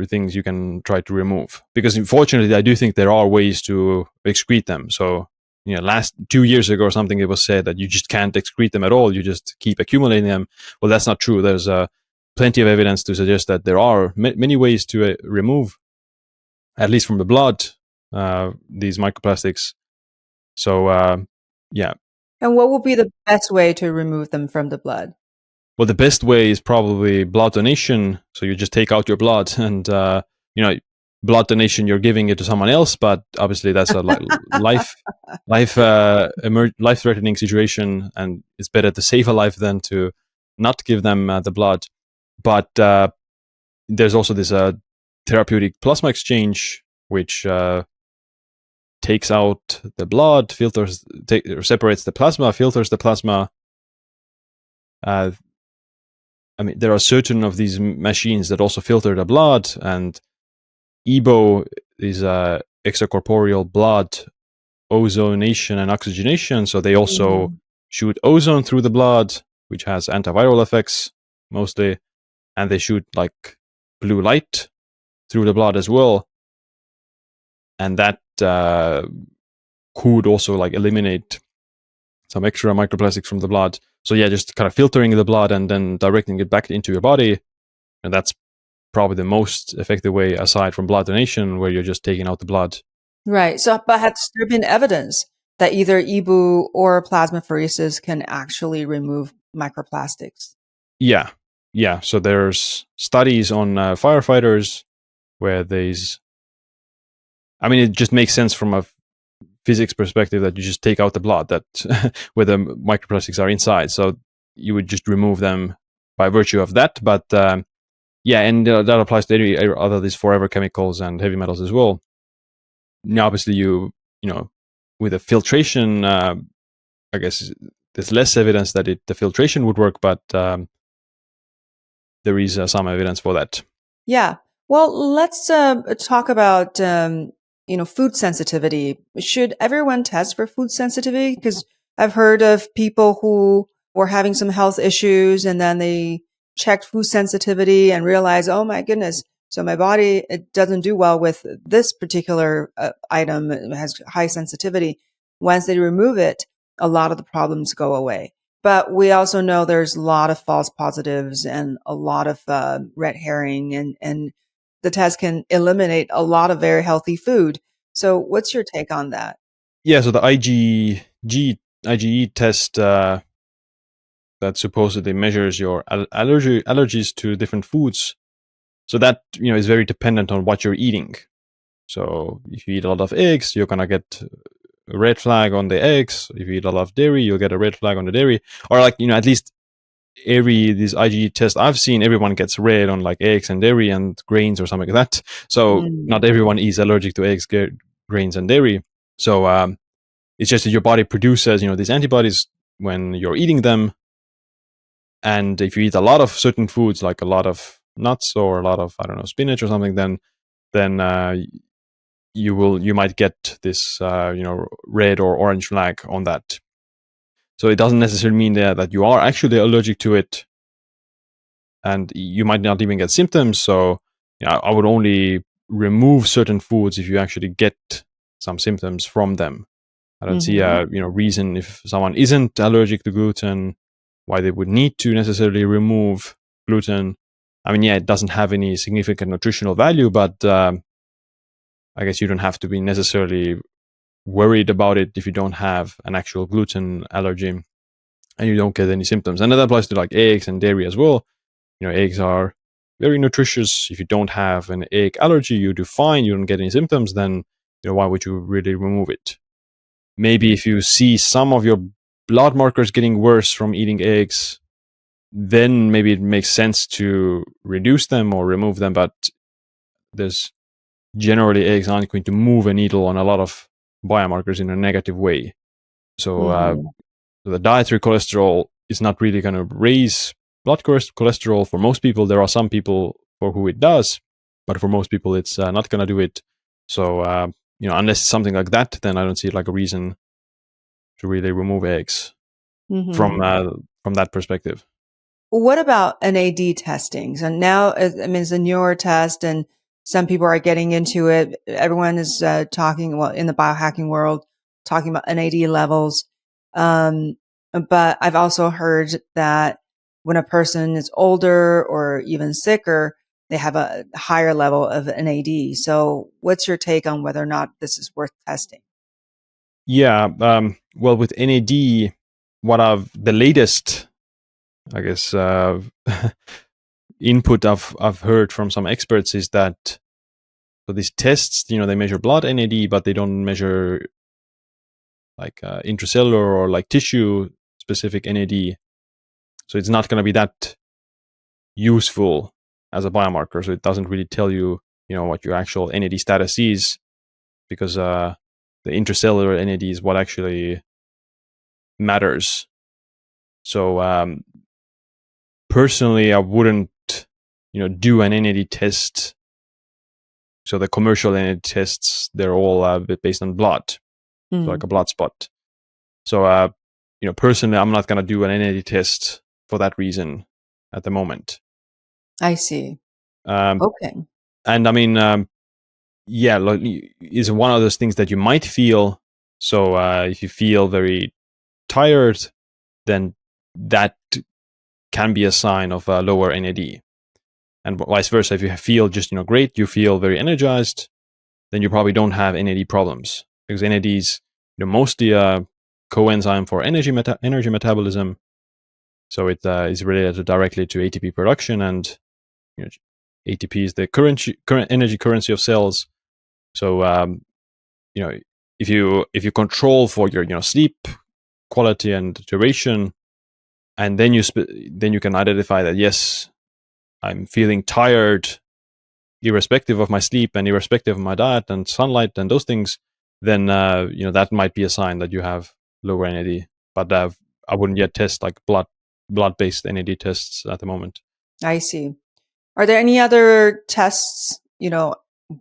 things you can try to remove, because unfortunately I do think there are ways to excrete them. So last 2 years ago or something, it was said that you just can't excrete them at all, you just keep accumulating them. Well, that's not true. There's plenty of evidence to suggest that there are many ways to remove, at least from the blood, these microplastics. So yeah. And what would be the best way to remove them from the blood? Well, the best way is probably blood donation. So you just take out your blood, and blood donation, you're giving it to someone else, but obviously that's a life-threatening situation, and it's better to save a life than to not give them the blood. But there's also this therapeutic plasma exchange, which takes out the blood, separates the plasma, filters the plasma. There are certain of these machines that also filter the blood, and EBO is extracorporeal blood ozonation and oxygenation. So they also shoot ozone through the blood, which has antiviral effects mostly, and they shoot like blue light through the blood as well, and that could also like eliminate some extra microplastics from the blood. So yeah, just kind of filtering the blood and then directing it back into your body, and that's probably the most effective way, aside from blood donation, where you're just taking out the blood. Right. So, but has there been evidence that either EBU or plasmapheresis can actually remove microplastics? Yeah. So there's studies on firefighters where it just makes sense from a physics perspective that you just take out the blood that where the microplastics are inside. So you would just remove them by virtue of that. But yeah, and that applies to any other these forever chemicals and heavy metals as well. Now, obviously, with the filtration, I guess there's less evidence that the filtration would work, but there is some evidence for that. Yeah. Well, let's talk about food sensitivity. Should everyone test for food sensitivity? Because I've heard of people who were having some health issues, and then they checked food sensitivity and realized, oh my goodness, so my body, it doesn't do well with this particular item. It has high sensitivity. Once they remove it, a lot of the problems go away. But we also know there's a lot of false positives and a lot of red herring, and the test can eliminate a lot of very healthy food. So, what's your take on that? Yeah, so the IgE test that supposedly measures your allergies to different foods. So that is very dependent on what you're eating. So if you eat a lot of eggs, you're gonna get a red flag on the eggs. If you eat a lot of dairy, you'll get a red flag on the dairy. Or like at least every these IgE test I've seen, everyone gets red on like eggs and dairy and grains or something like that. So Mm. not everyone is allergic to eggs, grains, and dairy. So it's just that your body produces these antibodies when you're eating them. And if you eat a lot of certain foods, like a lot of nuts or a lot of, I don't know, spinach or something, then you might get this red or orange flag on that. So it doesn't necessarily mean that you are actually allergic to it, and you might not even get symptoms. So I would only remove certain foods if you actually get some symptoms from them. I don't see Hmm. a reason if someone isn't allergic to gluten why they would need to necessarily remove gluten. I mean, yeah, it doesn't have any significant nutritional value, but I guess you don't have to be necessarily worried about it if you don't have an actual gluten allergy and you don't get any symptoms. And that applies to like eggs and dairy as well. Eggs are very nutritious. If you don't have an egg allergy, you do fine. You don't get any symptoms. Then why would you really remove it? Maybe if you see some of your blood markers getting worse from eating eggs, then maybe it makes sense to reduce them or remove them. But there's generally eggs aren't going to move a needle on a lot of biomarkers in a negative way. So Hmm. the dietary cholesterol is not really going to raise blood cholesterol for most people. There are some people for who it does, but for most people, it's not going to do it. So unless it's something like that, then I don't see like a reason to really remove eggs Hmm. from that perspective. What about NAD testing? So now, I mean, it's a newer test, and some people are getting into it. Everyone is talking, well, in the biohacking world, talking about NAD levels. Um, but I've also heard that when a person is older or even sicker, they have a higher level of NAD. So, what's your take on whether or not this is worth testing? Yeah. Well, with NAD, the latest, I guess, input I've heard from some experts is that so these tests, they measure blood NAD, but they don't measure like intracellular or like tissue specific NAD. So it's not going to be that useful as a biomarker. So it doesn't really tell you, what your actual NAD status is, because the intracellular NAD is what actually matters. So personally, I wouldn't, do an NAD test. So the commercial NAD tests, they're all based on blood, so like Mm, a blood spot. So, personally, I'm not going to do an NAD test for that reason at the moment. I see. Um, Okay. and I mean, yeah, like, is one of those things that you might feel. So, if you feel very tired, then that can be a sign of lower NAD. And vice versa, if you feel just great, you feel very energized, then you probably don't have NAD problems, because NAD is mostly a coenzyme for energy metabolism. So it is related directly to ATP production, and you know, ATP is the current energy currency of cells. So you know if you control for your sleep quality and duration, and then then you can identify that yes, I'm feeling tired, irrespective of my sleep and irrespective of my diet and sunlight and those things, then that might be a sign that you have lower NAD. But I wouldn't yet test like blood based NAD tests at the moment. I see. Are there any other tests,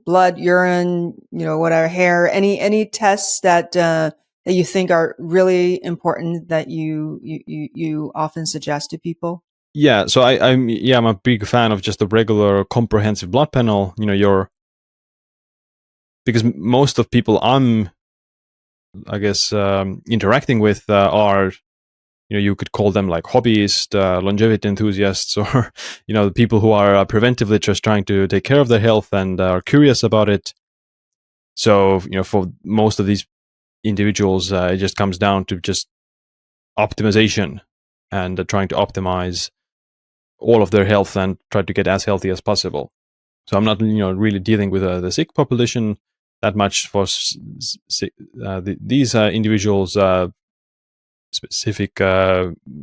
blood, urine, whatever, hair, any tests that you think are really important that you often suggest to people? Yeah, so I'm a big fan of just a regular comprehensive blood panel. Your Because most of people I'm I guess interacting with are you could call them like hobbyists, longevity enthusiasts, or the people who are preventively just trying to take care of their health and are curious about it. So for most of these individuals, it just comes down to just optimization and trying to optimize all of their health and try to get as healthy as possible. So I'm not really dealing with the sick population that much for these individuals. Specific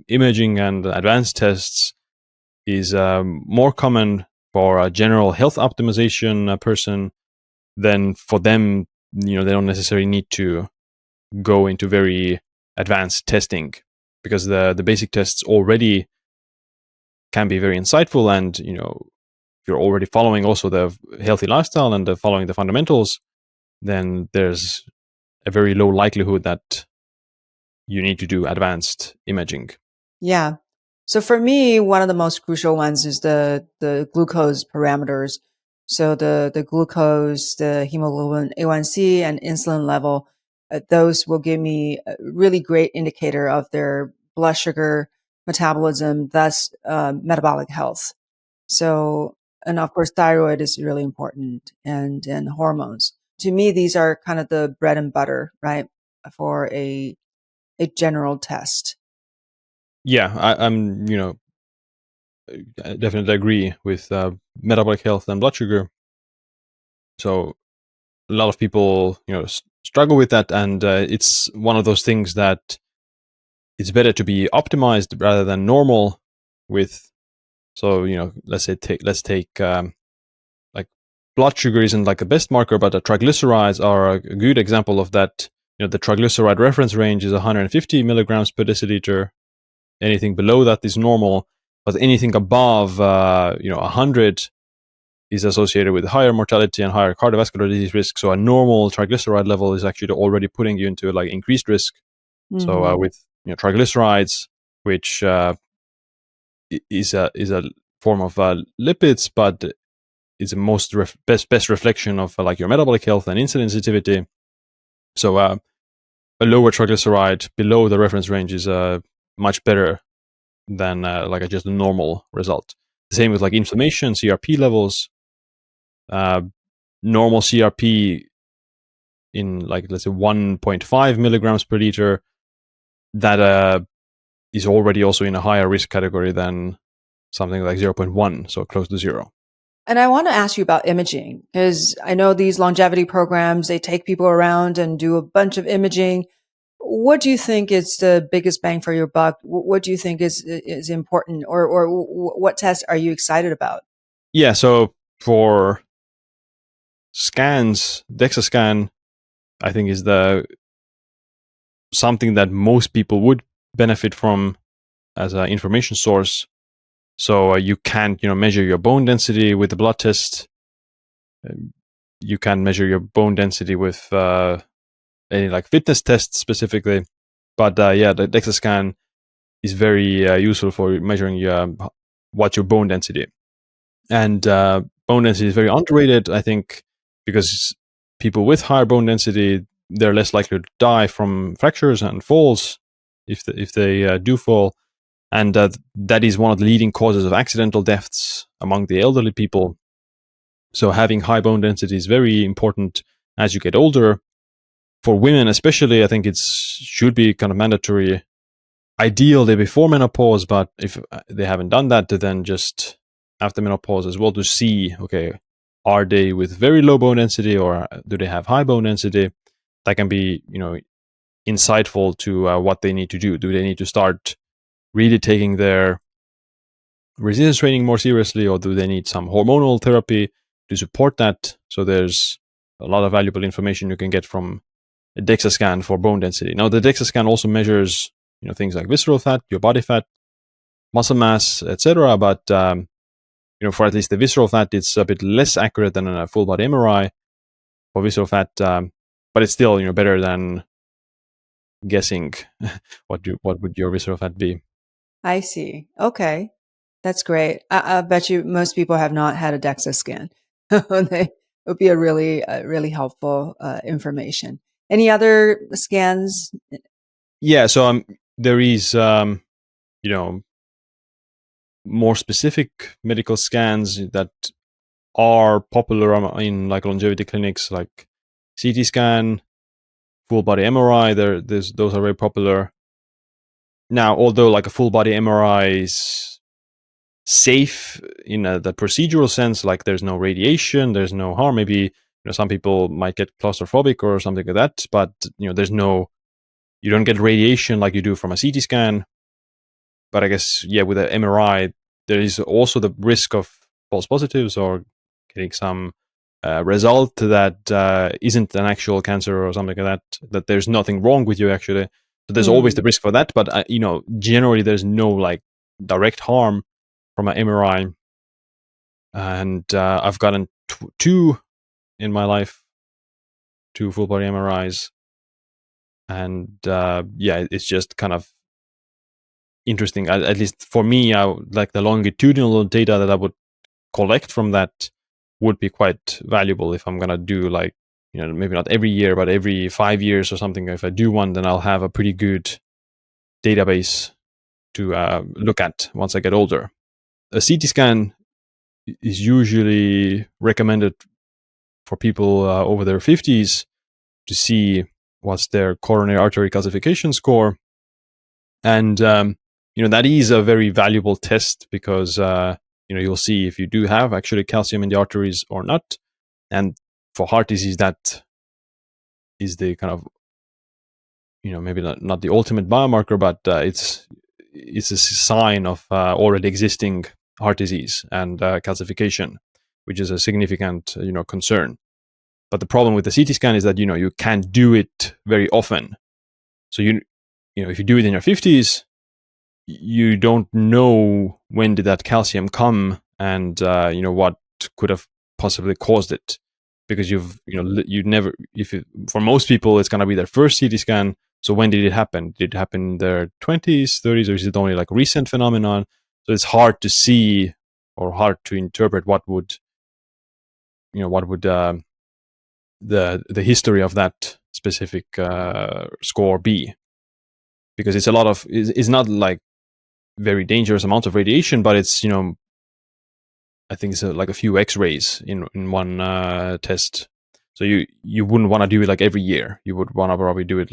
imaging and advanced tests is more common for a general health optimization person than for them. They don't necessarily need to go into very advanced testing, because the basic tests already can be very insightful, and if you're already following also the healthy lifestyle and following the fundamentals, then there's a very low likelihood that you need to do advanced imaging. Yeah. So for me, one of the most crucial ones is the glucose parameters. So the glucose, the hemoglobin A1C, and insulin level, those will give me a really great indicator of their blood sugar metabolism, thus metabolic health. So, and of course, thyroid is really important, and hormones. To me, these are kind of the bread and butter, right, for a general test. Yeah, I definitely agree with metabolic health and blood sugar. So a lot of people, struggle with that, and it's one of those things that it's better to be optimized rather than normal with. So let's take like blood sugar isn't like the best marker, but the triglycerides are a good example of that. The triglyceride reference range is 150 milligrams per deciliter. Anything below that is normal, but anything above 100 is associated with higher mortality and higher cardiovascular disease risk. So a normal triglyceride level is actually already putting you into like increased risk. So Hmm. with triglycerides, which is a form of lipids, but is the most best reflection of like your metabolic health and insulin sensitivity. So a lower triglyceride below the reference range is much better than like just a normal result. The same with like inflammation, CRP levels. Uh, Normal CRP in like let's say 1.5 milligrams per liter, that is already also in a higher risk category than something like 0. 0.1, so close to zero. And I want to ask you about imaging, because I know these longevity programs, they take people around and do a bunch of imaging. What do you think is the biggest bang for your buck? What do you think is important, or what test are you excited about? Yeah, so for scans, DEXA scan, I think is the something that most people would benefit from as an information source. So you can't measure your bone density with the blood test. You can measure your bone density with any like fitness tests specifically. But yeah, the DEXA scan is very useful for measuring what your bone density. And bone density is very underrated, I think, because people with higher bone density, they're less likely to die from fractures and falls if they do fall. And that is one of the leading causes of accidental deaths among the elderly people. So having high bone density is very important as you get older. For women, especially, I think it should be kind of mandatory, ideally before menopause. But if they haven't done that, to then just after menopause as well to see, okay, are they with very low bone density or do they have high bone density? That can be, insightful to what they need to do. Do they need to start really taking their resistance training more seriously, or do they need some hormonal therapy to support that? So there's a lot of valuable information you can get from a DEXA scan for bone density. Now, the DEXA scan also measures, things like visceral fat, your body fat, muscle mass, etc. But for at least the visceral fat, it's a bit less accurate than a full body MRI for visceral fat, but it's still better than guessing what would your visceral fat be. I see. Okay. That's great. I bet you most people have not had a DEXA scan. It would be a really helpful information. Any other scans? Yeah, so there is, you know, more specific medical scans that are popular in like longevity clinics, like CT scan, full body MRI. Those are very popular now. Although like a full body MRI is safe in the procedural sense, like there's no radiation, there's no harm. Maybe some people might get claustrophobic or something like that, but there's no, you don't get radiation like you do from a CT scan. But I guess, yeah, with an MRI, there is also the risk of false positives or getting some result that isn't an actual cancer or something like that there's nothing wrong with you actually. So there's always the risk for that. But, generally there's no like direct harm from an MRI. And I've gotten two in my life, two full body MRIs. And yeah, it's just kind of interesting. At least for me, like the longitudinal data that I would collect from that would be quite valuable if I'm gonna do like, maybe not every year, but every 5 years or something. If I do one, then I'll have a pretty good database to look at once I get older. A CT scan is usually recommended for people over their 50s to see what's their coronary artery calcification score. And that is a very valuable test because you'll see if you do have actually calcium in the arteries or not. And for heart disease, that is the kind of, maybe not the ultimate biomarker, but it's a sign of already existing heart disease and calcification, which is a significant concern. But the problem with the CT scan is that you can't do it very often. So if you do it in your 50s, you don't know when did that calcium come and what could have possibly caused it, because you never, for most people it's going to be their first CT scan. So when did it happen? Did it happen in their 20s, 30s, or is it only like recent phenomenon? So it's hard to see or hard to interpret what would the history of that specific score be, because it's not like very dangerous amounts of radiation, but it's I think it's like a few X-rays in one test. So you wouldn't want to do it like every year. You would want to probably do it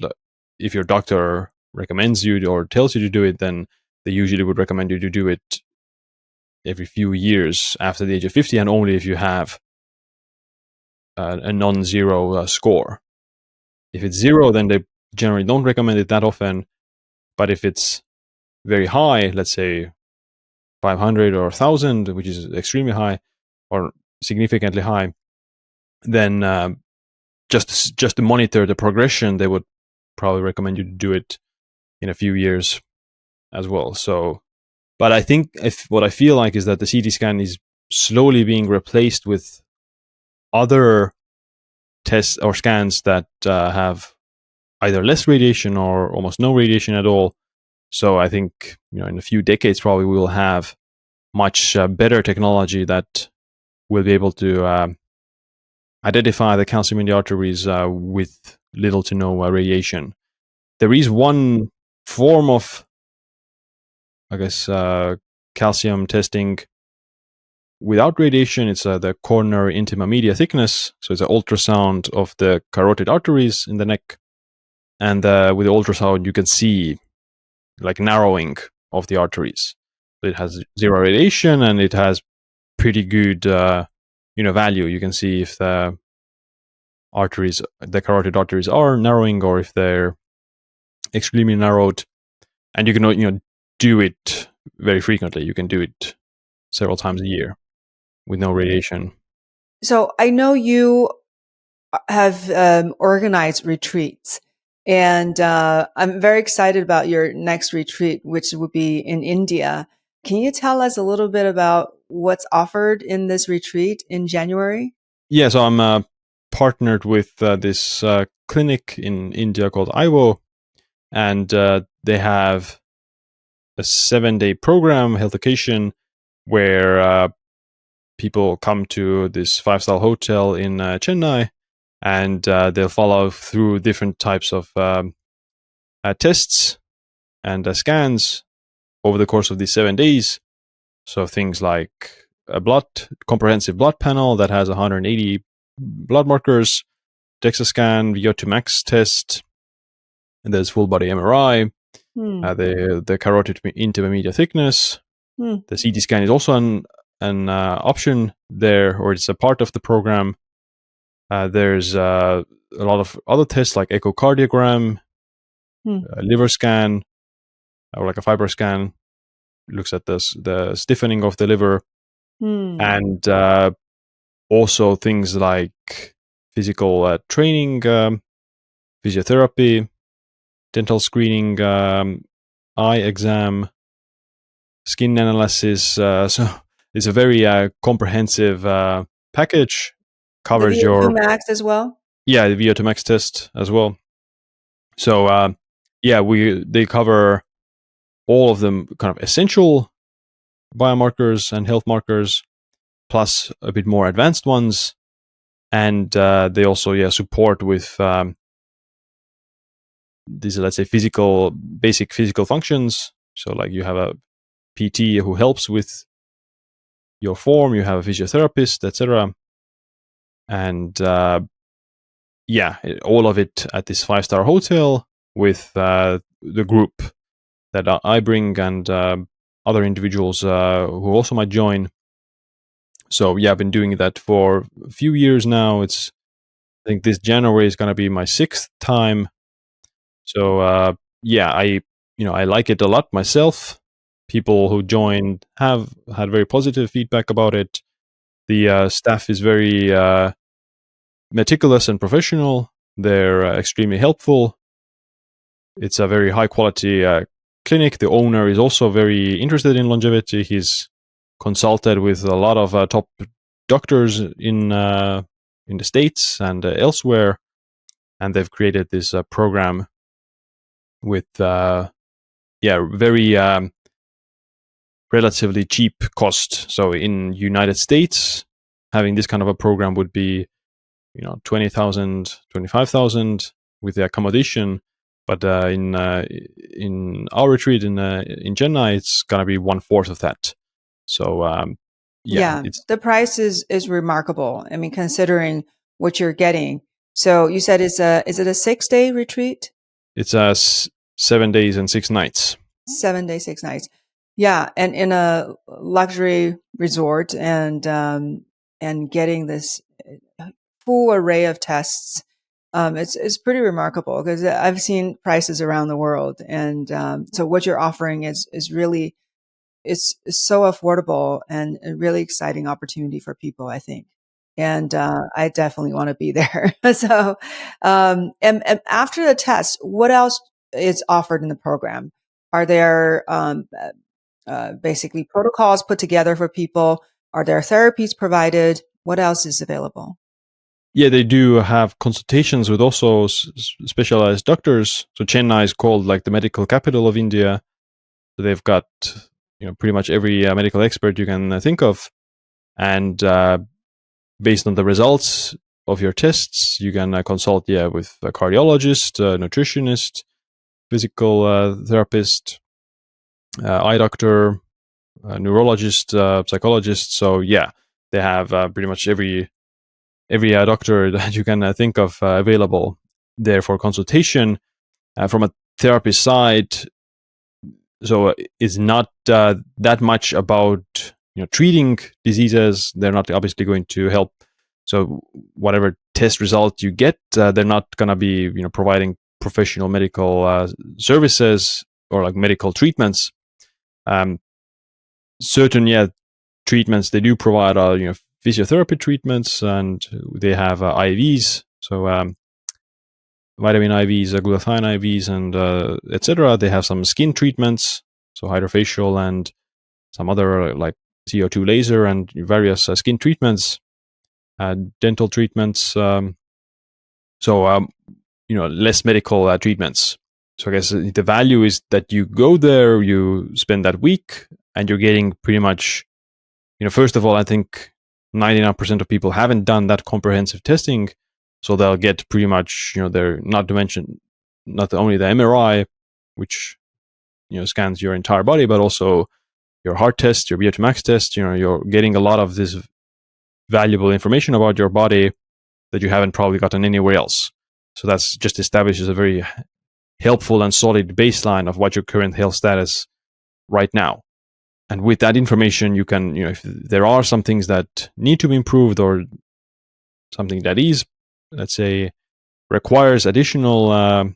if your doctor recommends you or tells you to do it. Then they usually would recommend you to do it every few years after the age of 50, and only if you have a non-zero score. If it's zero, then they generally don't recommend it that often. But if it's very high, let's say 500 or 1,000, which is extremely high or significantly high, then just to monitor the progression, they would probably recommend you to do it in a few years as well. So, but I think what I feel like is that the CT scan is slowly being replaced with other tests or scans that have either less radiation or almost no radiation at all. So I think in a few decades probably we will have much better technology that will be able to identify the calcium in the arteries with little to no radiation. There is one form of, I guess, calcium testing without radiation. It's the coronary intima media thickness. So it's an ultrasound of the carotid arteries in the neck. And with the ultrasound, you can see like narrowing of the arteries. So it has zero radiation and it has pretty good value. You can see if the carotid arteries are narrowing or if they're extremely narrowed. And you can do it very frequently. You can do it several times a year with no radiation. So I know you have organized retreats, and I'm very excited about your next retreat, which will be in India. Can you tell us a little bit about what's offered in this retreat in January? Yeah, so I'm partnered with this clinic in India called IVO, and they have a 7-day program, health occasion, where people come to this 5-star hotel in Chennai, and they'll follow through different types of tests. and scans over the course of these 7 days. So things like a comprehensive blood panel that has 180 blood markers, DEXA scan, VO2 Max test, and there's full body MRI, the carotid intermediate thickness. The CT scan is also an option there, or it's a part of the program. There's a lot of other tests like echocardiogram, liver scan, or like a fiber scan. Looks at the stiffening of the liver, and also things like physical training, physiotherapy, dental screening, eye exam, skin analysis. So it's a very comprehensive package. The Covers VO2 Max as well? Yeah, the VO2 Max test as well. So they cover all of them kind of essential biomarkers and health markers, plus a bit more advanced ones. And they also support with these, let's say, basic physical functions. So like you have a PT who helps with your form, you have a physiotherapist, etc. And all of it at this 5-star hotel with the group that I bring and other individuals who also might join. So I've been doing that for a few years now. I think this January is going to be my 6th time. So I like it a lot myself. People who joined have had very positive feedback about it. The staff is very meticulous and professional. They're extremely helpful. It's a very high quality clinic. The owner is also very interested in longevity. He's consulted with a lot of top doctors in the States and elsewhere, and they've created this program with very relatively cheap cost. So in United States, having this kind of a program would be 20,000, 25,000 with the accommodation. But in our retreat in Chennai, it's gonna be 1/4 of that. So the price is remarkable. I mean, considering what you're getting. So you said is it a 6-day retreat? It's 7 days and 6 nights. 7 days, 6 nights. Yeah, and in a luxury resort, and getting this full array of tests. It's pretty remarkable because I've seen prices around the world, and so what you're offering is really it's so affordable and a really exciting opportunity for people, I think. And I definitely want to be there. So, and after the test, what else is offered in the program? Are there basically protocols put together for people? Are there therapies provided? What else is available? Yeah, they do have consultations with also specialized doctors. So Chennai is called like the medical capital of India. So they've got pretty much every medical expert you can think of, and based on the results of your tests, you can consult with a cardiologist, a nutritionist, physical therapist, eye doctor, neurologist, psychologist. So they have pretty much every doctor that you can think of available there for consultation. From a therapist side, so it's not that much about treating diseases. They're not obviously going to help. So whatever test result you get, they're not going to be providing professional medical services or like medical treatments. Certain treatments they do provide are physiotherapy treatments, and they have IVs. So vitamin IVs, glutathione IVs, and etc. They have some skin treatments, so hydrofacial and some other like CO2 laser and various skin treatments, dental treatments. Less medical treatments. So I guess the value is that you go there, you spend that week, and you're getting pretty much, first of all, I think 99% of people haven't done that comprehensive testing. So they'll get pretty much, they're not to mention, not only the MRI, which scans your entire body, but also your heart test, your VO2 Max test. You're getting a lot of this valuable information about your body that you haven't probably gotten anywhere else. So that's just establishes a very helpful and solid baseline of what your current health status right now. And with that information, you can, if there are some things that need to be improved or something that is, let's say, requires additional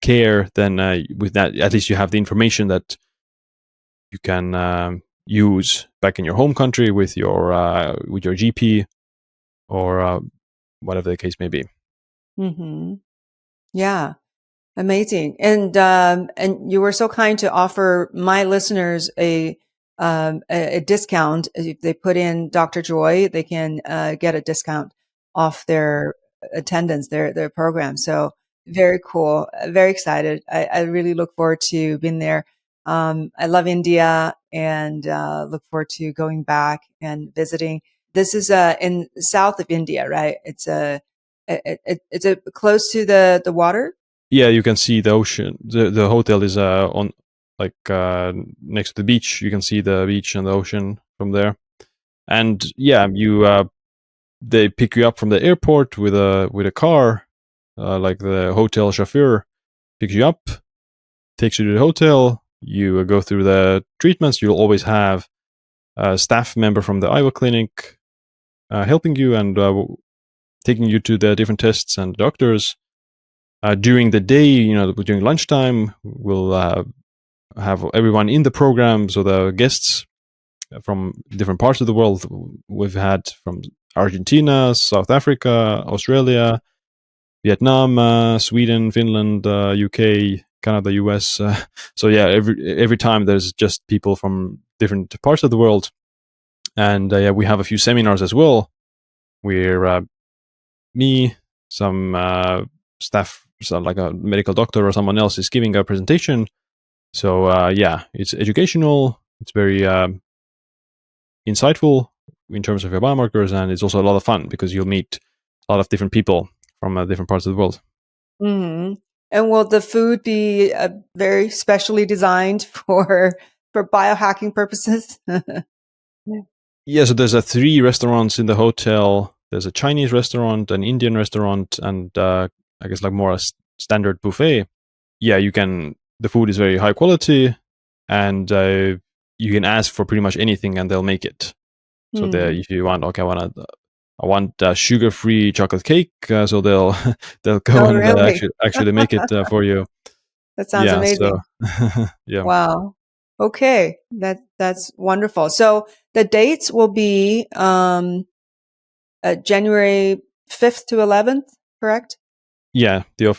care, then with that, at least you have the information that you can use back in your home country with your GP or whatever the case may be. Mm-hmm. Yeah. Amazing. And you were so kind to offer my listeners a discount. If they put in Dr. Joy, they can get a discount off their attendance, their program. So very cool. Very excited. I really look forward to being there. I love India and look forward to going back and visiting. This is in south of India, right? It's it's close to the water. Yeah, you can see the ocean. The hotel is on next to the beach. You can see the beach and the ocean from there. And yeah, they pick you up from the airport with a car, like the hotel chauffeur picks you up, takes you to the hotel. You go through the treatments. You'll always have a staff member from the Iowa clinic helping you and taking you to the different tests and doctors. During the day, during lunchtime, we'll have everyone in the program. So the guests from different parts of the world we've had from Argentina, South Africa, Australia, Vietnam, Sweden, Finland, UK, Canada, US. So yeah, every time there's just people from different parts of the world. And yeah, we have a few seminars as well where me, some staff, so like a medical doctor or someone else is giving a presentation. So yeah, it's educational. It's very insightful in terms of your biomarkers, and it's also a lot of fun because you'll meet a lot of different people from different parts of the world. Mm-hmm. And will the food be very specially designed for biohacking purposes? Yeah, so there's 3 restaurants in the hotel. There's a Chinese restaurant, an Indian restaurant, and I guess like more a standard buffet. Yeah, the food is very high quality, and you can ask for pretty much anything and they'll make it. So if you want, okay, I want sugar-free chocolate cake, so they'll go Oh, and really? actually make it for you. That sounds Yeah, so amazing. yeah. Wow. Okay. That's wonderful. So the dates will be January 5th to 11th, correct? Yeah, the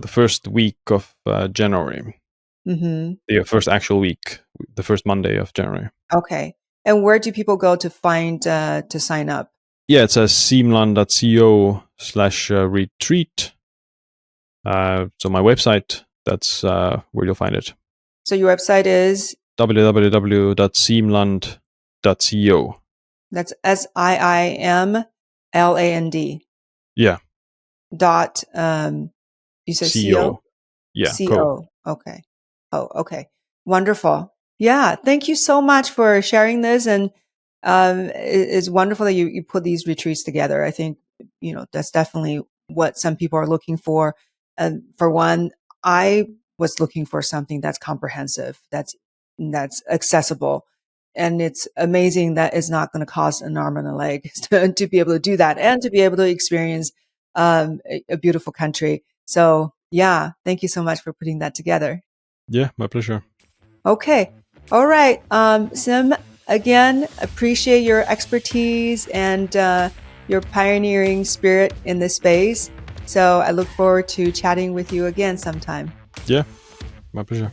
first week of January, Mm-hmm. the first actual week, the first Monday of January. Okay. And where do people go to find to sign up? Yeah, it's a siimland.co/retreat. So my website, that's where you'll find it. So your website is www.siimland.co. that's SIIMLAND. Yeah. Dot you said CO? CO. Yeah, CO. Okay. Oh, okay. Wonderful. Yeah. Thank you so much for sharing this. And it's wonderful that you put these retreats together. I think, that's definitely what some people are looking for. And for one, I was looking for something that's comprehensive, that's accessible. And it's amazing that it's not going to cost an arm and a leg to be able to do that and to be able to experience a beautiful country. So yeah, thank you so much for putting that together. Yeah, my pleasure. Okay. All right. Siim, again, appreciate your expertise and your pioneering spirit in this space. So I look forward to chatting with you again sometime. Yeah, my pleasure.